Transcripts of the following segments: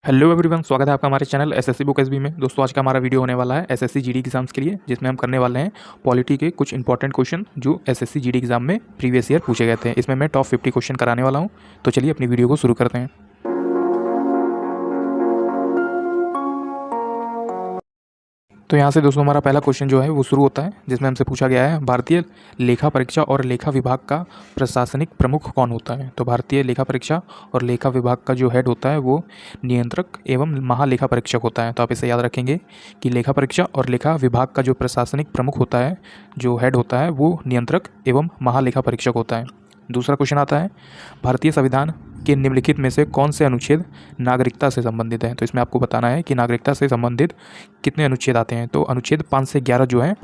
Hello everyone, स्वागत है आपका हमारे चैनल एसएससी बुक एसबी में। दोस्तों, आज का हमारा वीडियो होने वाला है एसएससी जीडी एग्जाम्स के लिए, जिसमें हम करने वाले हैं पॉलिटी के कुछ इंपॉर्टेंट क्वेश्चन जो एसएससी जीडी एग्जाम में प्रीवियस ईयर पूछे गए थे। इसमें मैं टॉप 50 क्वेश्चन कराने वाला हूं। तो चलिए अपनी वीडियो को शुरू करते हैं। तो यहाँ से दोस्तों हमारा पहला क्वेश्चन जो है वो शुरू होता है, जिसमें हमसे पूछा गया है भारतीय लेखा परीक्षा और लेखा विभाग का प्रशासनिक प्रमुख कौन होता है। तो भारतीय लेखा परीक्षा और लेखा विभाग का जो हेड होता है वो नियंत्रक एवं महालेखा परीक्षक होता है। तो आप इसे याद रखेंगे कि लेखा परीक्षा और लेखा विभाग का जो प्रशासनिक प्रमुख होता है, जो हेड होता है, वो नियंत्रक एवं महालेखा परीक्षक होता है। दूसरा क्वेश्चन आता है, भारतीय संविधान के निम्नलिखित में से कौन से अनुच्छेद नागरिकता से संबंधित है। तो इसमें आपको बताना है कि नागरिकता से संबंधित कितने अनुच्छेद आते हैं। तो अनुच्छेद 5 से 11 जो है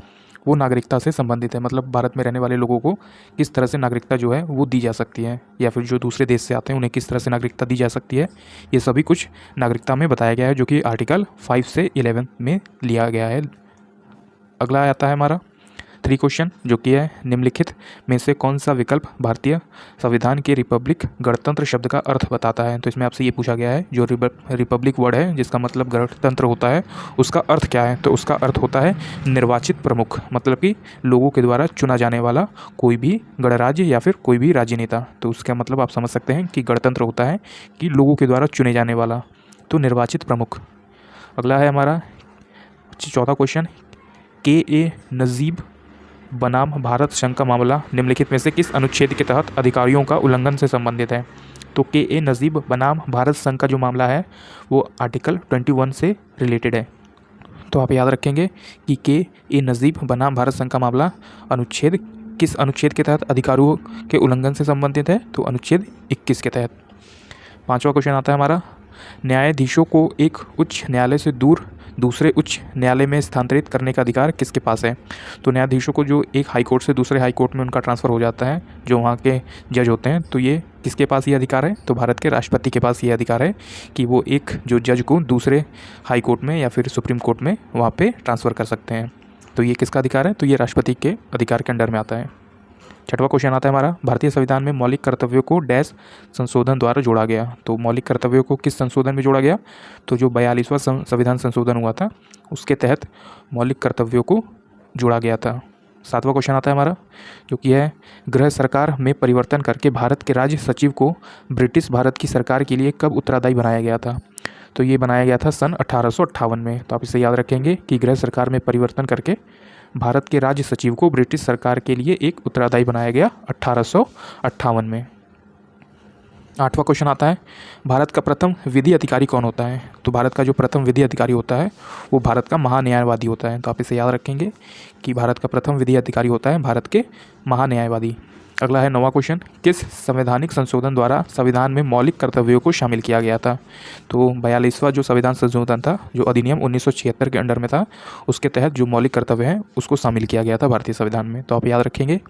वो नागरिकता से संबंधित है, मतलब भारत में रहने वाले लोगों को किस तरह से नागरिकता जो है वो दी जा सकती है, या फिर जो दूसरे देश से आते हैं उन्हें किस तरह से नागरिकता दी जा सकती है। ये सभी कुछ नागरिकता में बताया गया है, जो कि आर्टिकल 5 से 11 में लिया गया है। अगला आता है हमारा 3 क्वेश्चन, जो कि है निम्नलिखित में से कौन सा विकल्प भारतीय संविधान के रिपब्लिक गणतंत्र शब्द का अर्थ बताता है। तो इसमें आपसे ये पूछा गया है, जो रिपब्लिक वर्ड है जिसका मतलब गणतंत्र होता है, उसका अर्थ क्या है। तो उसका अर्थ होता है निर्वाचित प्रमुख, मतलब कि लोगों के द्वारा चुना जाने वाला कोई भी गणराज्य या फिर कोई भी राजनेता। तो उसका मतलब आप समझ सकते हैं कि गणतंत्र होता है कि लोगों के द्वारा चुने जाने वाला, तो निर्वाचित प्रमुख। अगला है हमारा 4था क्वेश्चन, के नजीब बनाम भारत संघ का मामला निम्नलिखित में से किस अनुच्छेद के तहत अधिकारियों का उल्लंघन से संबंधित है। तो के नजीब बनाम भारत संघ का जो मामला है वो आर्टिकल 21 से रिलेटेड है। तो आप याद रखेंगे कि के नजीब बनाम भारत संघ का मामला किस अनुच्छेद के तहत अधिकारियों के उल्लंघन से संबंधित है। तो अनुच्छेद 21 के तहत। 5वां क्वेश्चन आता है हमारा, न्यायाधीशों को एक उच्च न्यायालय से दूसरे उच्च न्यायालय में स्थानांतरित करने का अधिकार किसके पास है। तो न्यायाधीशों को जो एक हाई कोर्ट से दूसरे हाई कोर्ट में उनका ट्रांसफ़र हो जाता है, जो वहाँ के जज होते हैं, तो ये किसके पास ये अधिकार है। तो भारत के राष्ट्रपति के पास ये अधिकार है कि वो एक जो जज को दूसरे हाई कोर्ट में या फिर सुप्रीम कोर्ट में वहाँ पर ट्रांसफ़र कर सकते हैं। तो ये किसका अधिकार है। तो ये राष्ट्रपति के अधिकार के अंडर में आता है। 6वां क्वेश्चन आता है हमारा, भारतीय संविधान में मौलिक कर्तव्यों को डैश संशोधन द्वारा जोड़ा गया। तो मौलिक कर्तव्यों को किस संशोधन में जोड़ा गया। तो जो 42वां संविधान संशोधन हुआ था उसके तहत मौलिक कर्तव्यों को जोड़ा गया था। 7वां क्वेश्चन आता है हमारा, जो कि है गृह सरकार में परिवर्तन करके भारत के राज्य सचिव को ब्रिटिश भारत की सरकार के लिए कब उत्तरदायी बनाया गया था। तो ये बनाया गया था सन 1858 में। तो आप इसे याद रखेंगे कि गृह सरकार में परिवर्तन करके भारत के राज्य सचिव को ब्रिटिश सरकार के लिए एक उत्तरदायी बनाया गया 1858 में। 8वां क्वेश्चन आता है, भारत का प्रथम विधि अधिकारी कौन होता है। तो भारत का जो प्रथम विधि अधिकारी होता है वो भारत का महान्यायवादी होता है। तो आप इसे याद रखेंगे कि भारत का प्रथम विधि अधिकारी होता है भारत के महान्यायवादी। अगला है 9वां क्वेश्चन, किस संवैधानिक संशोधन द्वारा संविधान में मौलिक कर्तव्यों को शामिल किया गया था। तो 42वां जो संविधान संशोधन था, जो अधिनियम 1976 के अंडर में था, उसके तहत जो मौलिक कर्तव्य हैं उसको शामिल किया गया था भारतीय संविधान में। तो आप याद रखेंगे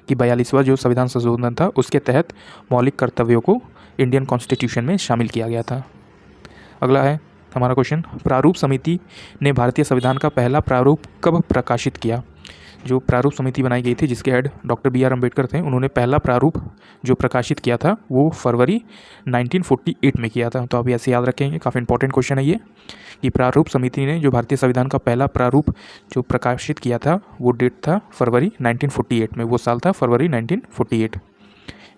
कि 42वां जो संविधान संशोधन था उसके तहत मौलिक कर्तव्यों को इंडियन कॉन्स्टिट्यूशन में शामिल किया गया था। अगला है हमारा क्वेश्चन, प्रारूप समिति ने भारतीय संविधान का पहला प्रारूप कब प्रकाशित किया। जो प्रारूप समिति बनाई गई थी जिसके हेड डॉक्टर BR अम्बेडकर थे, उन्होंने पहला प्रारूप जो प्रकाशित किया था वो फरवरी 1948 में किया था। तो आप ऐसे याद रखेंगे, काफ़ी इंपॉर्टेंट क्वेश्चन है ये, कि प्रारूप समिति ने जो भारतीय संविधान का पहला प्रारूप जो प्रकाशित किया था वो डेट था फरवरी 1948 में, वो साल था फरवरी 1948।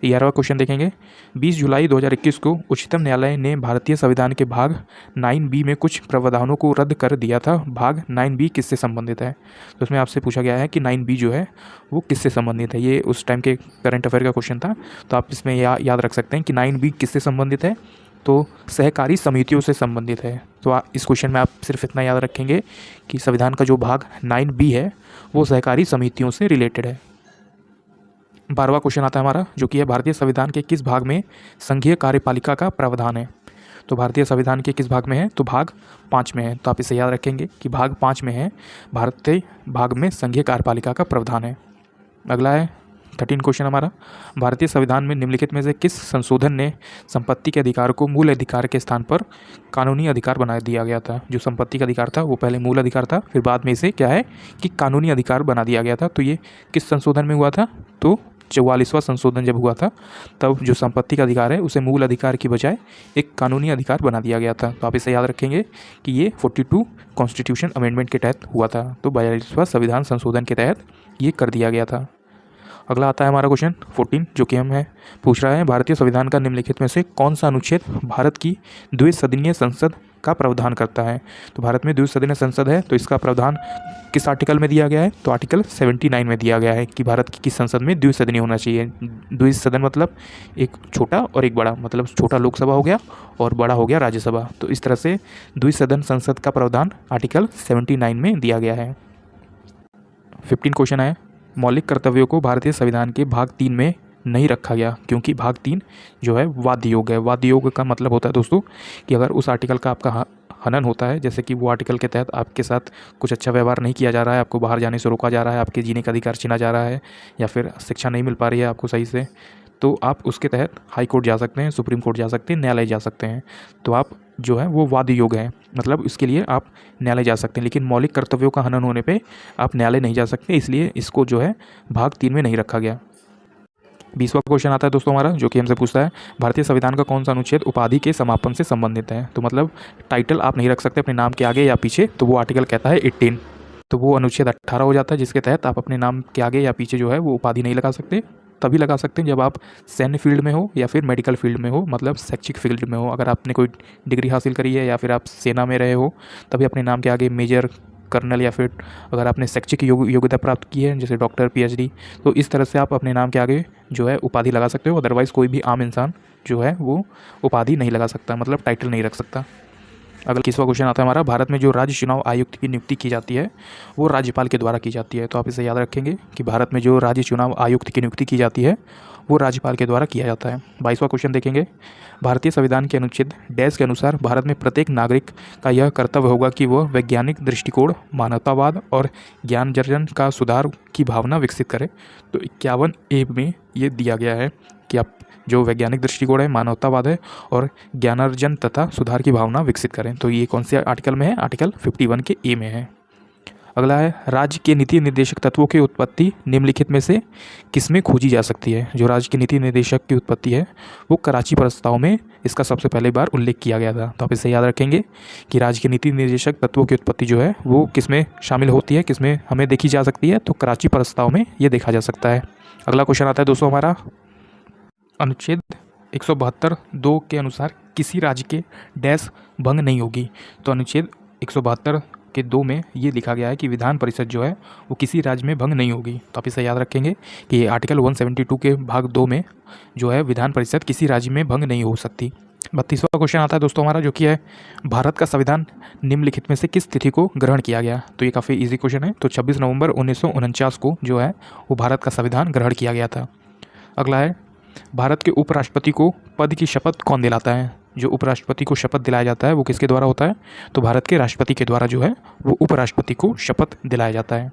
11वां क्वेश्चन देखेंगे, 20 जुलाई 2021 को उच्चतम न्यायालय ने भारतीय संविधान के भाग 9B में कुछ प्रावधानों को रद्द कर दिया था। भाग 9B किससे संबंधित है। तो उसमें आपसे पूछा गया है कि 9B जो है वो किससे संबंधित है। ये उस टाइम के करंट अफेयर का क्वेश्चन था। तो आप इसमें याद रख सकते हैं कि 9B किससे संबंधित है। तो सहकारी समितियों से संबंधित है। तो इस क्वेश्चन में आप सिर्फ इतना याद रखेंगे कि संविधान का जो भाग 9B है वो सहकारी समितियों से रिलेटेड है। 12वां क्वेश्चन आता है हमारा, जो कि है भारतीय संविधान के किस भाग में संघीय कार्यपालिका का प्रावधान है। तो भारतीय संविधान के किस भाग में है। तो भाग 5 में है। तो आप इसे याद रखेंगे कि भाग 5 में है, भारतीय भाग में संघीय कार्यपालिका का प्रावधान है। अगला है 13 क्वेश्चन हमारा, भारतीय संविधान में निम्नलिखित में से किस संशोधन ने संपत्ति के अधिकार को मूल अधिकार के स्थान पर कानूनी अधिकार बना दिया गया था। जो संपत्ति का अधिकार था वो पहले मूल अधिकार था, फिर बाद में इसे क्या है कि कानूनी अधिकार बना दिया गया था। तो ये किस संशोधन में हुआ था। तो 44वां संशोधन जब हुआ था तब जो संपत्ति का अधिकार है उसे मूल अधिकार की बजाय एक कानूनी अधिकार बना दिया गया था। तो आप इसे याद रखेंगे कि ये 42 कॉन्स्टिट्यूशन अमेंडमेंट के तहत हुआ था। तो 42वां संविधान संशोधन के तहत ये कर दिया गया था। अगला आता है हमारा क्वेश्चन 14 जो कि हम है पूछ रहा है भारतीय संविधान का निम्नलिखित में से कौन सा अनुच्छेद भारत की द्विसदनीय संसद का प्रावधान करता है। तो भारत में द्विसदनीय संसद है तो इसका प्रावधान किस आर्टिकल में दिया गया है, तो आर्टिकल 79 में दिया गया है कि भारत की किस संसद में द्विसदनीय होना चाहिए। द्विसदन मतलब एक छोटा और एक बड़ा, मतलब छोटा लोकसभा हो गया और बड़ा हो गया राज्यसभा। तो इस तरह से द्विसदन संसद का प्रावधान आर्टिकल 79 में दिया गया है। 15 क्वेश्चन है मौलिक कर्तव्यों को भारतीय संविधान के भाग 3 में नहीं रखा गया क्योंकि भाग 3 जो है वाद्य योग है। वाद्य योग का मतलब होता है दोस्तों कि अगर उस आर्टिकल का आपका हनन होता है, जैसे कि वो आर्टिकल के तहत आपके साथ कुछ अच्छा व्यवहार नहीं किया जा रहा है, आपको बाहर जाने से रोका जा रहा है, आपके जीने का अधिकार छीना जा रहा है, या फिर शिक्षा नहीं मिल पा रही है आपको सही से, तो आप उसके तहत हाई कोर्ट जा सकते हैं, सुप्रीम कोर्ट जा सकते हैं, न्यायालय जा सकते हैं। तो आप जो है वो वाद योग है, मतलब इसके लिए आप न्यायालय जा सकते हैं। लेकिन मौलिक कर्तव्यों का हनन होने पे आप न्यायालय नहीं जा सकते, इसलिए इसको जो है भाग 3 में नहीं रखा गया। 20वां क्वेश्चन आता है दोस्तों हमारा जो कि हमसे पूछता है भारतीय संविधान का कौन सा अनुच्छेद उपाधि के समापन से संबंधित है। तो मतलब टाइटल आप नहीं रख सकते अपने नाम के आगे या पीछे, तो वो आर्टिकल कहता है 18। तो वो अनुच्छेद 18 हो जाता है जिसके तहत आप अपने नाम के आगे या पीछे जो है वो उपाधि नहीं लगा सकते। तभी लगा सकते हैं जब आप सैन्य फील्ड में हो या फिर मेडिकल फील्ड में हो, मतलब शैक्षिक फील्ड में हो। अगर आपने कोई डिग्री हासिल करी है या फिर आप सेना में रहे हो तभी अपने नाम के आगे मेजर, कर्नल, या फिर अगर आपने शैक्षिक योग्यता प्राप्त की है जैसे डॉक्टर, PhD, तो इस तरह से आप अपने नाम के आगे जो है उपाधि लगा सकते हो। अदरवाइज़ कोई भी आम इंसान जो है वो उपाधि नहीं लगा सकता, मतलब टाइटल नहीं रख सकता। अगला 21वां क्वेश्चन आता है हमारा भारत में जो राज्य चुनाव आयुक्त की नियुक्ति की जाती है वो राज्यपाल के द्वारा की जाती है। तो आप इसे याद रखेंगे कि भारत में जो राज्य चुनाव आयुक्त की नियुक्ति की जाती है वो राज्यपाल के द्वारा किया जाता है। 22वां क्वेश्चन देखेंगे भारतीय संविधान के अनुच्छेद डैश के अनुसार भारत में प्रत्येक नागरिक का यह कर्तव्य होगा कि वह वैज्ञानिक दृष्टिकोण, मानवतावाद और ज्ञानार्जन का सुधार की भावना विकसित करे। तो 51A में ये दिया गया है कि आप जो वैज्ञानिक दृष्टिकोण है, मानवतावाद है और ज्ञानार्जन तथा सुधार की भावना विकसित करें। तो ये कौन से आर्टिकल में है, आर्टिकल 51 के A में है। अगला है राज्य के नीति निर्देशक तत्वों की उत्पत्ति निम्नलिखित में से किसमें खोजी जा सकती है। जो राज्य के नीति निर्देशक की उत्पत्ति है वो कराची प्रस्ताव में इसका सबसे पहले बार उल्लेख किया गया था। तो आप इसे याद रखेंगे कि राज्य के नीति निर्देशक तत्वों की उत्पत्ति जो है वो किसमें शामिल होती है, किसमें हमें देखी जा सकती है, तो कराची प्रस्ताव में ये देखा जा सकता है। अगला क्वेश्चन आता है दोस्तों हमारा अनुच्छेद 172(2) के अनुसार किसी राज्य के डैश भंग नहीं होगी। तो अनुच्छेद 172 के 2 में ये लिखा गया है कि विधान परिषद जो है वो किसी राज्य में भंग नहीं होगी। तो आप इसे याद रखेंगे कि ये आर्टिकल 172 के भाग 2 में जो है विधान परिषद किसी राज्य में भंग नहीं हो सकती। 32वां क्वेश्चन आता है दोस्तों हमारा जो कि है भारत का संविधान निम्नलिखित में से किस तिथि को ग्रहण किया गया। तो ये काफ़ी इजी क्वेश्चन है। तो 26 नवंबर 1949 को जो है वो भारत का संविधान ग्रहण किया गया था। अगला है भारत के उपराष्ट्रपति को पद की शपथ कौन दिलाता है। जो उपराष्ट्रपति को शपथ दिलाया जाता है वो किसके द्वारा होता है, तो भारत के राष्ट्रपति के द्वारा जो है वो उपराष्ट्रपति को शपथ दिलाया जाता है।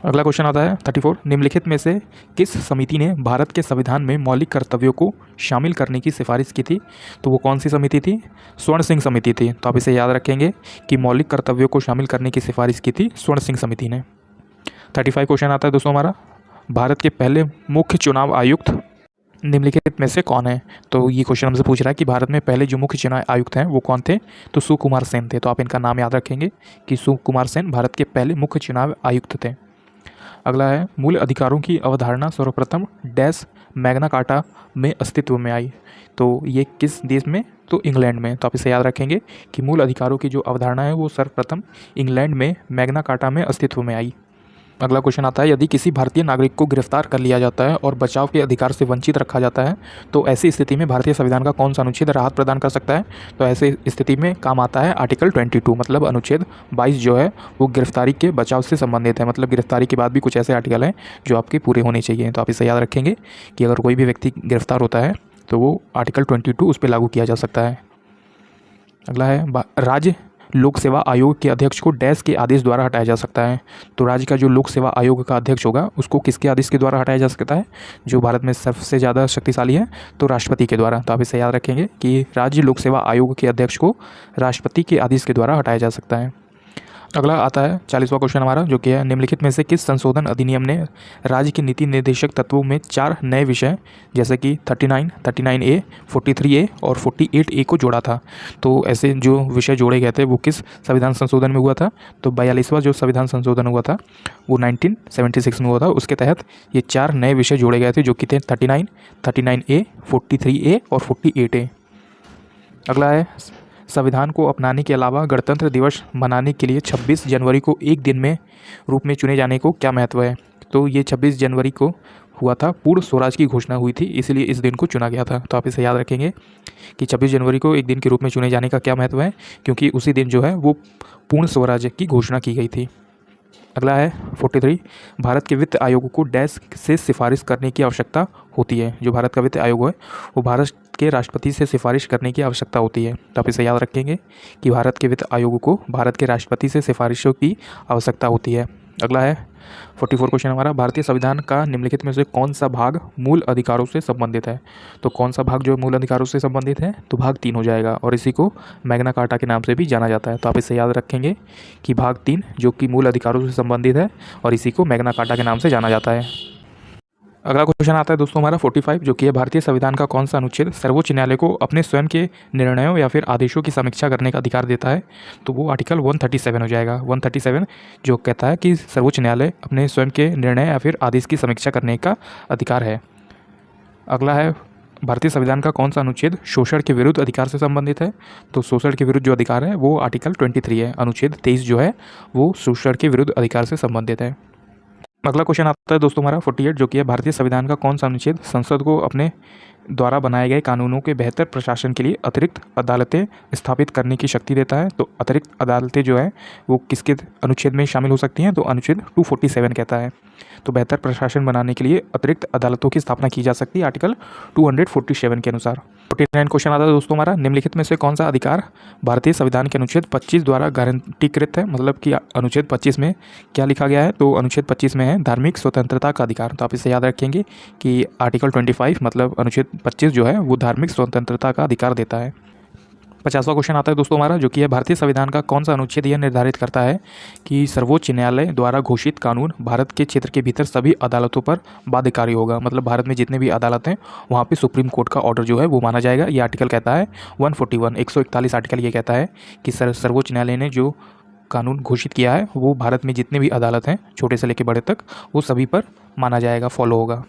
अगला क्वेश्चन आता है 34 निम्नलिखित में से किस समिति ने भारत के संविधान में मौलिक कर्तव्यों को शामिल करने की सिफारिश की थी। तो वो कौन सी समिति थी, स्वर्ण सिंह समिति थी। तो आप इसे याद रखेंगे कि मौलिक कर्तव्यों को शामिल करने की सिफारिश की थी स्वर्ण सिंह समिति ने। 35 क्वेश्चन आता है दोस्तों हमारा भारत के पहले मुख्य चुनाव आयुक्त निम्नलिखित में से कौन है। तो ये क्वेश्चन हमसे पूछ रहा है कि भारत में पहले जो मुख्य चुनाव आयुक्त हैं वो कौन थे, तो सुकुमार सेन थे। तो आप इनका नाम याद रखेंगे कि सुकुमार सेन भारत के पहले मुख्य चुनाव आयुक्त थे। अगला है मूल अधिकारों की अवधारणा सर्वप्रथम डैश मैग्ना कार्टा में अस्तित्व में आई। तो ये किस देश में, तो इंग्लैंड में। तो आप इसे याद रखेंगे कि मूल अधिकारों की जो अवधारणा है वो सर्वप्रथम इंग्लैंड में मैग्ना कार्टा में अस्तित्व में आई। अगला क्वेश्चन आता है यदि किसी भारतीय नागरिक को गिरफ्तार कर लिया जाता है और बचाव के अधिकार से वंचित रखा जाता है तो ऐसी स्थिति में भारतीय संविधान का कौन सा अनुच्छेद राहत प्रदान कर सकता है। तो ऐसे स्थिति में काम आता है आर्टिकल 22, मतलब अनुच्छेद 22 जो है वो गिरफ्तारी के बचाव से संबंधित है। मतलब गिरफ्तारी के बाद भी कुछ ऐसे आर्टिकल हैं जो आपके पूरे होने चाहिए। तो आप इसे याद रखेंगे कि अगर कोई भी व्यक्ति गिरफ्तार होता है तो वो आर्टिकल 22 उस पर लागू किया जा सकता है। अगला है राज्य लोक सेवा आयोग के अध्यक्ष को डैश के आदेश द्वारा हटाया जा सकता है। तो राज्य का जो लोक सेवा आयोग का अध्यक्ष होगा उसको किसके आदेश के द्वारा हटाया जा सकता है, जो भारत में सबसे ज़्यादा शक्तिशाली है तो राष्ट्रपति के द्वारा। तो आप इसे याद रखेंगे कि राज्य लोक सेवा आयोग के अध्यक्ष को राष्ट्रपति के आदेश के द्वारा हटाया जा सकता है। अगला आता है 40वां क्वेश्चन हमारा, जो कि है निम्नलिखित में से किस संशोधन अधिनियम ने राज्य के नीति निर्देशक तत्वों में 4 नए विषय जैसे कि 39, 39A, 43A और 48A को जोड़ा था। तो ऐसे जो विषय जोड़े गए थे वो किस संविधान संशोधन में हुआ था? तो 42वां जो संविधान संशोधन हुआ था वो 1976 में हुआ था। उसके तहत ये 4 नए विषय जोड़े गए थे जो कि थे 39, 39A, 43A और 48A। अगला है संविधान को अपनाने के अलावा गणतंत्र दिवस मनाने के लिए 26 जनवरी को एक दिन में रूप में चुने जाने को क्या महत्व है? तो ये 26 जनवरी को हुआ था, पूर्ण स्वराज की घोषणा हुई थी, इसलिए इस दिन को चुना गया था। तो आप इसे याद रखेंगे कि 26 जनवरी को एक दिन के रूप में चुने जाने का क्या महत्व है, क्योंकि उसी दिन जो है वो पूर्ण स्वराज की घोषणा की गई थी। अगला है 43, भारत के वित्त आयोग को डैश से सिफारिश करने की आवश्यकता होती है। जो भारत का वित्त आयोग है वो भारत के राष्ट्रपति से सिफारिश करने की आवश्यकता होती है। तो आप इसे याद रखेंगे कि भारत के वित्त आयोग को भारत के राष्ट्रपति से सिफारिशों की आवश्यकता होती है। अगला है 44 क्वेश्चन हमारा, भारतीय संविधान का निम्नलिखित में से कौन सा भाग मूल अधिकारों से संबंधित है? तो कौन सा भाग जो मूल अधिकारों से संबंधित है? तो भाग 3 हो जाएगा और इसी को मैग्ना कार्टा के नाम से भी जाना जाता है। तो आप इसे याद रखेंगे कि भाग 3 जो कि मूल अधिकारों से संबंधित है और इसी को मैग्ना कार्टा के नाम से जाना जाता है। अगला क्वेश्चन आता है दोस्तों हमारा 45, जो कि है भारतीय संविधान का कौन सा अनुच्छेद सर्वोच्च न्यायालय को अपने स्वयं के निर्णयों या फिर आदेशों की समीक्षा करने का अधिकार देता है? तो वो आर्टिकल 137 हो जाएगा। 137 जो कहता है कि सर्वोच्च न्यायालय अपने स्वयं के निर्णय या फिर आदेश की समीक्षा करने का अधिकार है। अगला है भारतीय संविधान का कौन सा अनुच्छेद शोषण के विरुद्ध अधिकार से संबंधित है? तो शोषण के विरुद्ध जो अधिकार है वो आर्टिकल 23 है। अनुच्छेद 23 जो है वो शोषण के विरुद्ध अधिकार से संबंधित है। अगला क्वेश्चन आता है दोस्तों हमारा 48, जो कि है भारतीय संविधान का कौन सा अनुच्छेद संसद को अपने द्वारा बनाए गए कानूनों के बेहतर प्रशासन के लिए अतिरिक्त अदालतें स्थापित करने की शक्ति देता है? तो अतिरिक्त अदालतें जो है वो किसके अनुच्छेद में शामिल हो सकती हैं? तो अनुच्छेद 247 कहता है। तो बेहतर प्रशासन बनाने के लिए अतिरिक्त अदालतों की स्थापना की जा सकती है आर्टिकल 247 के अनुसार। 49 क्वेश्चन आता है दोस्तों हमारा, निम्नलिखित में से कौन सा अधिकार भारतीय संविधान के अनुच्छेद 25 द्वारा गारंटीकृत है? मतलब कि अनुच्छेद 25 में क्या लिखा गया है? तो अनुच्छेद 25 में है धार्मिक स्वतंत्रता का अधिकार। तो आप इसे याद रखेंगे कि आर्टिकल 25 मतलब अनुच्छेद 25 जो है वो धार्मिक स्वतंत्रता का अधिकार देता है। 50वां क्वेश्चन आता है दोस्तों हमारा, जो कि है भारतीय संविधान का कौन सा अनुच्छेद यह निर्धारित करता है कि सर्वोच्च न्यायालय द्वारा घोषित कानून भारत के क्षेत्र के भीतर सभी अदालतों पर बाध्यकारी होगा? मतलब भारत में जितने भी अदालत हैं वहाँ पे सुप्रीम कोर्ट का ऑर्डर जो है वो माना जाएगा। ये आर्टिकल कहता है 141 141 आर्टिकल ये कहता है कि सर्वोच्च न्यायालय ने जो कानून घोषित किया है वो भारत में जितने भी अदालत हैं छोटे से लेकर बड़े तक वो सभी पर माना जाएगा, फॉलो होगा।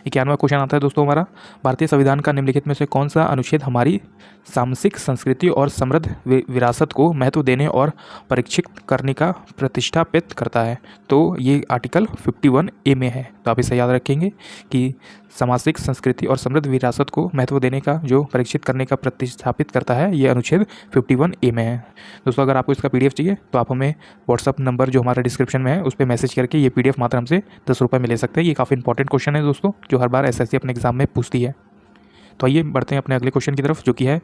91वां क्वेश्चन आता है दोस्तों हमारा, भारतीय संविधान का निम्नलिखित में से कौन सा अनुच्छेद हमारी सामसिक संस्कृति और समृद्ध विरासत को महत्व देने और परीक्षित करने का प्रतिष्ठापित करता है? तो ये आर्टिकल 51A में है। तो आप इसे याद रखेंगे कि सामाजिक संस्कृति और समृद्ध विरासत को महत्व देने का जो परीक्षित करने का प्रतिस्थापित करता है ये अनुच्छेद 51A में है। दोस्तों अगर आपको इसका PDF चाहिए तो आप हमें व्हाट्सअप नंबर जो हमारा डिस्क्रिप्शन में है उस पर मैसेज करके ये PDF मात्र हमसे 10 रुपये में ले सकते हैं। ये काफ़ी इंपॉर्टेंट क्वेश्चन है दोस्तों जो हर बार SSC अपने एग्जाम में पूछती है। तो आइए बढ़ते हैं अपने अगले क्वेश्चन की तरफ, जो कि है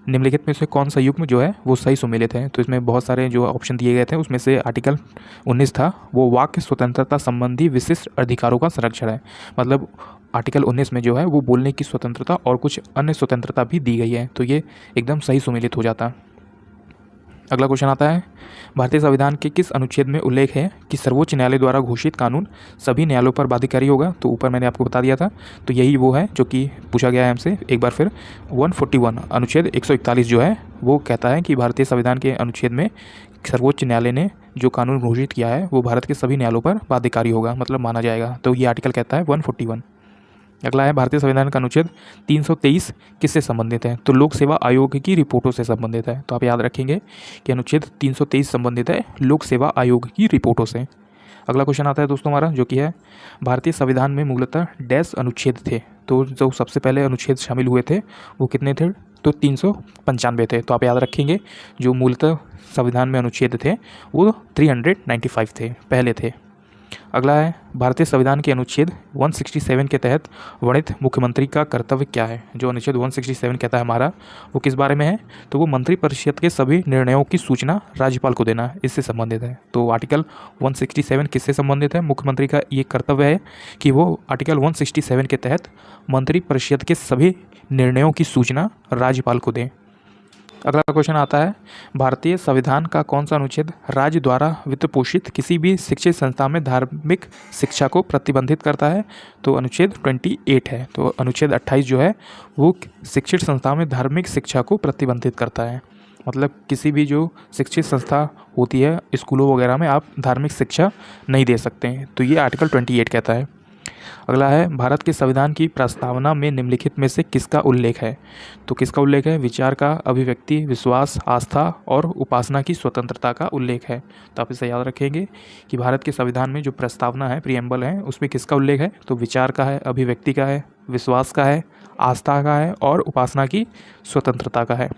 निम्नलिखित में से कौन सा युग्म जो है वो सही सुमेलित है? तो इसमें बहुत सारे जो ऑप्शन दिए गए थे उसमें से आर्टिकल 19 था वो वाक्य स्वतंत्रता संबंधी विशिष्ट अधिकारों का संरक्षण है। मतलब आर्टिकल 19 में जो है वो बोलने की स्वतंत्रता और कुछ अन्य स्वतंत्रता भी दी गई है, तो ये एकदम सही सुमेलित हो जाता। अगला क्वेश्चन आता है, भारतीय संविधान के किस अनुच्छेद में उल्लेख है कि सर्वोच्च न्यायालय द्वारा घोषित कानून सभी न्यायालयों पर बाध्यकारी होगा? तो ऊपर मैंने आपको बता दिया था, तो यही वो है जो कि पूछा गया है हमसे एक बार फिर। 141 अनुच्छेद 141 जो है वो कहता है कि भारतीय संविधान के अनुच्छेद में सर्वोच्च न्यायालय ने जो कानून घोषित किया है वो भारत के सभी न्यायालयों पर बाध्यकारी होगा, मतलब माना जाएगा। तो ये आर्टिकल कहता है 141। अगला है, भारतीय संविधान का अनुच्छेद 323 किससे संबंधित है? तो लोक सेवा आयोग की रिपोर्टों से संबंधित है। तो आप याद रखेंगे कि अनुच्छेद 323 संबंधित है लोक सेवा आयोग की रिपोर्टों से। अगला क्वेश्चन आता है दोस्तों हमारा, जो कि है भारतीय संविधान में मूलतः डैश अनुच्छेद थे? तो जो सबसे पहले अनुच्छेद शामिल हुए थे वो कितने थे? तो 395 थे। तो आप याद रखेंगे जो मूलतः संविधान में अनुच्छेद थे वो 395 थे, पहले थे। अगला है, भारतीय संविधान के अनुच्छेद 167 के तहत वर्णित मुख्यमंत्री का कर्तव्य क्या है? जो अनुच्छेद 167 कहता है हमारा वो किस बारे में है? तो वो मंत्रिपरिषद के सभी निर्णयों की सूचना राज्यपाल को देना, इससे संबंधित है। तो आर्टिकल 167 किससे संबंधित है? मुख्यमंत्री का ये कर्तव्य है कि वो आर्टिकल 167 के तहत मंत्रिपरिषद के सभी निर्णयों की सूचना राज्यपाल को दें। अगला क्वेश्चन आता है, भारतीय संविधान का कौन सा अनुच्छेद राज्य द्वारा वित्त पोषित किसी भी शिक्षित संस्था में धार्मिक शिक्षा को प्रतिबंधित करता है? तो अनुच्छेद 28 है। तो अनुच्छेद 28 जो है वो शिक्षित संस्था में धार्मिक शिक्षा को प्रतिबंधित करता है। मतलब किसी भी जो शिक्षित संस्था होती है, स्कूलों वगैरह में आप धार्मिक शिक्षा नहीं दे सकते हैं। तो ये आर्टिकल 28 कहता है। अगला है, भारत के संविधान की प्रस्तावना में निम्नलिखित में से किसका उल्लेख है? तो किसका उल्लेख है? विचार का, अभिव्यक्ति, विश्वास, आस्था और उपासना की स्वतंत्रता का उल्लेख है। तो आप इसे याद रखेंगे कि भारत के संविधान में जो प्रस्तावना है, प्रीएम्बल है, उसमें किसका उल्लेख है? तो विचार का है, अभिव्यक्ति का है, विश्वास का है, आस्था का है और उपासना की स्वतंत्रता का है।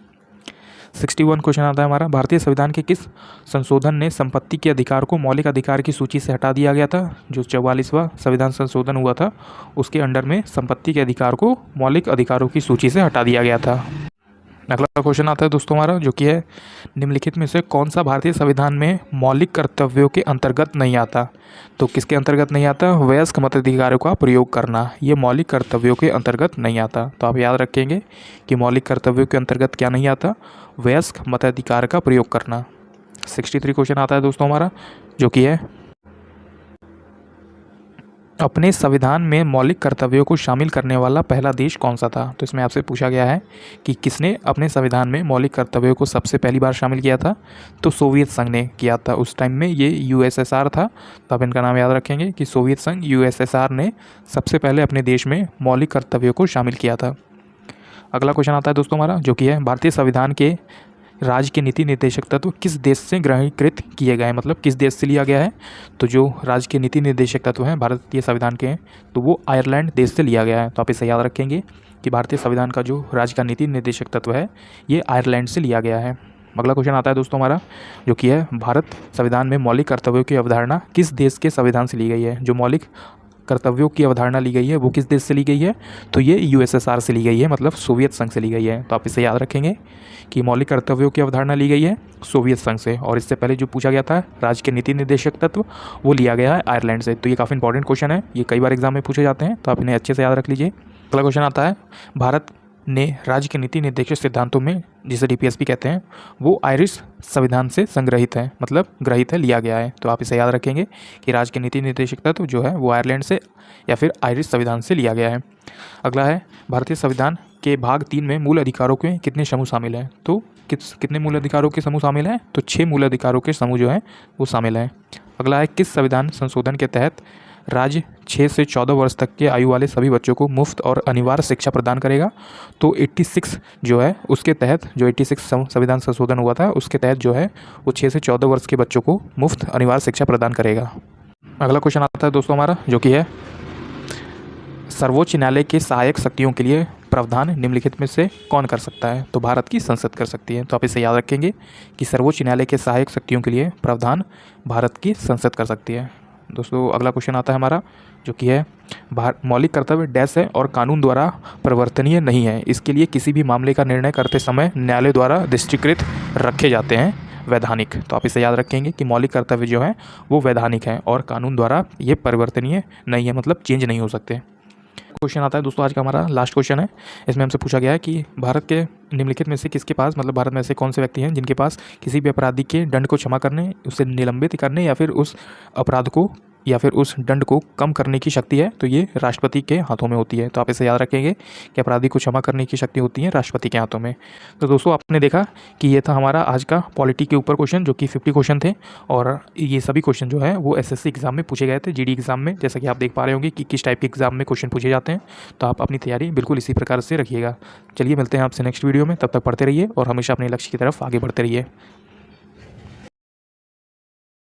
61 क्वेश्चन आता है हमारा, भारतीय संविधान के किस संशोधन ने संपत्ति के अधिकार को मौलिक अधिकार की सूची से हटा दिया गया था? जो 44वां संविधान संशोधन हुआ था उसके अंडर में संपत्ति के अधिकार को मौलिक अधिकारों की सूची से हटा दिया गया था। अगला क्वेश्चन आता है दोस्तों हमारा, जो कि है, निम्नलिखित में से कौन सा भारतीय संविधान में मौलिक कर्तव्यों के अंतर्गत नहीं आता? तो किसके अंतर्गत नहीं आता? वयस्क मताधिकारों का प्रयोग करना, ये मौलिक कर्तव्यों के अंतर्गत नहीं आता। तो आप याद रखेंगे कि मौलिक कर्तव्यों के अंतर्गत क्या नहीं आता? वयस्क मताधिकार का प्रयोग करना। 63 क्वेश्चन आता है दोस्तों हमारा, जो कि है, अपने संविधान में मौलिक कर्तव्यों को शामिल करने वाला पहला देश कौन सा था? तो इसमें आपसे पूछा गया है कि किसने अपने संविधान में मौलिक कर्तव्यों को सबसे पहली बार शामिल किया था? तो सोवियत संघ ने किया था। उस टाइम में ये यूएसएसआर था। तो आप इनका नाम याद रखेंगे कि सोवियत संघ, यूएसएसआर ने सबसे पहले अपने देश में मौलिक कर्तव्यों को शामिल किया था। अगला क्वेश्चन आता है दोस्तों हमारा, जो कि है, भारतीय संविधान के राज्य के नीति निर्देशक तत्व किस देश से ग्रहीकृत किए गए हैं? मतलब किस देश से लिया गया है? तो जो राज्य के नीति निर्देशक तत्व हैं भारतीय संविधान के हैं, तो वो आयरलैंड देश से लिया गया है। तो आप इसे याद रखेंगे कि भारतीय संविधान का जो राज्य का नीति निर्देशक तत्व है ये आयरलैंड से लिया गया है। अगला क्वेश्चन आता है दोस्तों हमारा, जो कि है, भारत संविधान में मौलिक कर्तव्यों की अवधारणा किस देश के संविधान से ली गई है? जो मौलिक कर्तव्यों की अवधारणा ली गई है वो किस देश से ली गई है? तो ये यूएसएसआर से ली गई है, मतलब सोवियत संघ से ली गई है। तो आप इसे याद रखेंगे कि मौलिक कर्तव्यों की अवधारणा ली गई है सोवियत संघ से, और इससे पहले जो पूछा गया था राज्य के नीति निर्देशक तत्व वो लिया गया है आयरलैंड से। तो ये काफ़ी इंपॉर्टेंट क्वेश्चन है, ये कई बार एग्जाम में पूछे जाते हैं, तो आप इन्हें अच्छे से याद रख लीजिए। अगला क्वेश्चन आता है, भारत ने राज्य के नीति निर्देशक सिद्धांतों में, जिसे डीपीएसपी कहते हैं, वो आयरिश संविधान से संग्रहित है, मतलब ग्रहित है, लिया गया है। तो आप इसे याद रखेंगे कि राज्य के नीति निर्देशक तत्व जो है वो आयरलैंड से या फिर आयरिश संविधान से लिया गया है। अगला है, भारतीय संविधान के भाग 3 में मूल अधिकारों के कितने समूह शामिल हैं? तो कितने मूल अधिकारों के समूह शामिल हैं? तो 6 मूल अधिकारों के समूह जो हैं वो शामिल हैं। अगला है, किस संविधान संशोधन के तहत राज्य 6 से 14 वर्ष तक के आयु वाले सभी बच्चों को मुफ्त और अनिवार्य शिक्षा प्रदान करेगा? तो 86 जो है उसके तहत, जो 86 संविधान संशोधन हुआ था उसके तहत जो है वो 6 से 14 वर्ष के बच्चों को मुफ्त अनिवार्य शिक्षा प्रदान करेगा। अगला क्वेश्चन आता है दोस्तों हमारा, जो कि है, सर्वोच्च न्यायालय के सहायक शक्तियों के लिए प्रावधान निम्नलिखित में से कौन कर सकता है? तो भारत की संसद कर सकती है। तो आप इसे याद रखेंगे कि सर्वोच्च न्यायालय के सहायक शक्तियों के लिए प्रावधान भारत की संसद कर सकती है। दोस्तों अगला क्वेश्चन आता है हमारा, जो कि है, मौलिक कर्तव्य डैश है और कानून द्वारा परिवर्तनीय नहीं है, इसके लिए किसी भी मामले का निर्णय करते समय न्यायालय द्वारा दृष्टिकृत रखे जाते हैं वैधानिक। तो आप इसे याद रखेंगे कि मौलिक कर्तव्य जो है वो वैधानिक है और कानून द्वारा ये परिवर्तनीय नहीं है, मतलब चेंज नहीं हो सकते। क्वेश्चन आता है दोस्तों आज का हमारा लास्ट क्वेश्चन है। इसमें हमसे पूछा गया है कि भारत के निम्नलिखित में से किसके पास, मतलब भारत में ऐसे कौन से व्यक्ति हैं जिनके पास किसी भी अपराधी के दंड को क्षमा करने, उसे निलंबित करने या फिर उस अपराध को या फिर उस दंड को कम करने की शक्ति है? तो ये राष्ट्रपति के हाथों में होती है। तो आप इसे याद रखेंगे कि अपराधी को क्षमा करने की शक्ति होती है राष्ट्रपति के हाथों में। तो दोस्तों आपने देखा कि ये था हमारा आज का पॉलिटी के ऊपर क्वेश्चन, जो कि 50 क्वेश्चन थे, और ये सभी क्वेश्चन जो है वो एसएससी एग्जाम में पूछे गए थे, जीडी एग्जाम में। जैसा कि आप देख पा रहे होंगे कि किस टाइप के एग्जाम में क्वेश्चन पूछे जाते हैं। तो आप अपनी तैयारी बिल्कुल इसी प्रकार से रखिएगा। चलिए मिलते हैं आपसे नेक्स्ट वीडियो में, तब तक पढ़ते रहिए और हमेशा अपने लक्ष्य की तरफ आगे बढ़ते रहिए।